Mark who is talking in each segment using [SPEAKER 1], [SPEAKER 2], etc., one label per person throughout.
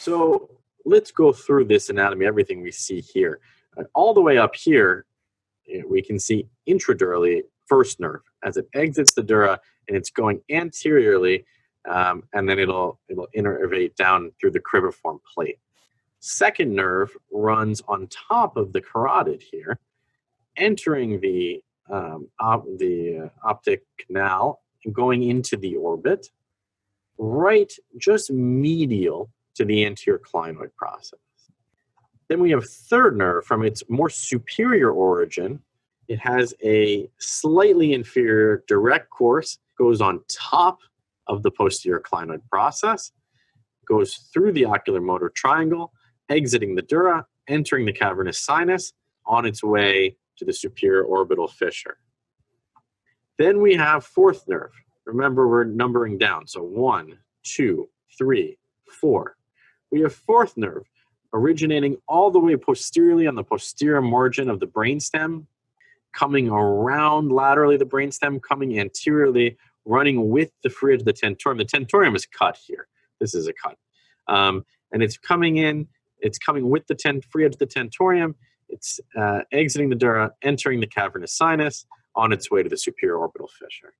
[SPEAKER 1] So let's go through this anatomy, everything we see here. All the way up here, we can see intradurally first nerve as it exits the dura and it's going anteriorly, and then it'll innervate down through the cribriform plate. Second nerve runs on top of the carotid here, entering the optic canal and going into the orbit, right just medial to the anterior clinoid process. Then we have third nerve from its more superior origin. It has a slightly inferior direct course, goes on top of the posterior clinoid process, goes through the oculomotor triangle, exiting the dura, entering the cavernous sinus, on its way to the superior orbital fissure. Then we have fourth nerve. Remember, we're numbering down. So 1, 2, 3, 4. We have fourth nerve originating all the way posteriorly on the posterior margin of the brainstem, coming around laterally the brainstem, coming anteriorly, running with the fridge, the tentorium. The tentorium is cut here. This is a cut. And it's coming in, it's coming with the free edge of the tentorium. It's exiting the dura, entering the cavernous sinus, on its way to the superior orbital fissure.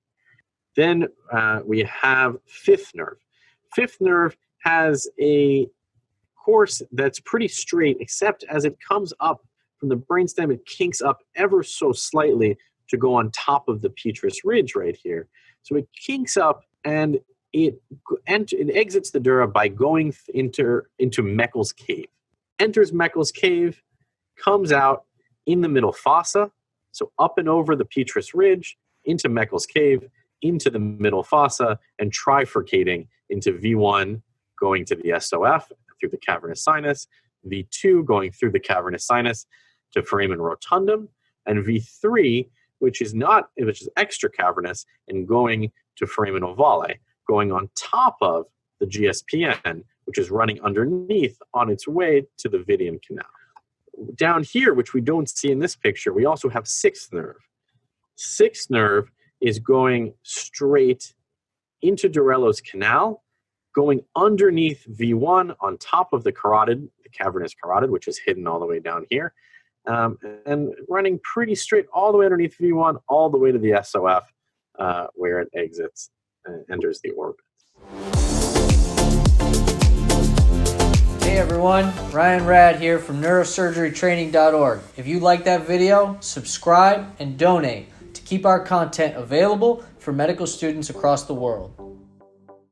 [SPEAKER 1] Then we have fifth nerve. Fifth nerve has a course that's pretty straight, except as it comes up from the brainstem, it kinks up ever so slightly to go on top of the petrous ridge right here. So it kinks up and it exits the dura by going into Meckel's cave. Enters Meckel's cave, comes out in the middle fossa, so up and over the petrous ridge, into Meckel's cave, into the middle fossa, and trifurcating into V1 going to the SOF through the cavernous sinus, V2 going through the cavernous sinus to foramen rotundum, and V3, which is extra cavernous and going to foramen ovale, going on top of the GSPN, which is running underneath on its way to the Vidian canal. Down here, which we don't see in this picture, we also have sixth nerve. Sixth nerve is going straight into Dorello's canal, going underneath V1 on top of the carotid, the cavernous carotid, which is hidden all the way down here, and running pretty straight all the way underneath V1, all the way to the SOF, where it exits and enters the orbit.
[SPEAKER 2] Hey everyone, Ryan Rad here from neurosurgerytraining.org. If you like that video, subscribe and donate to keep our content available for medical students across the world.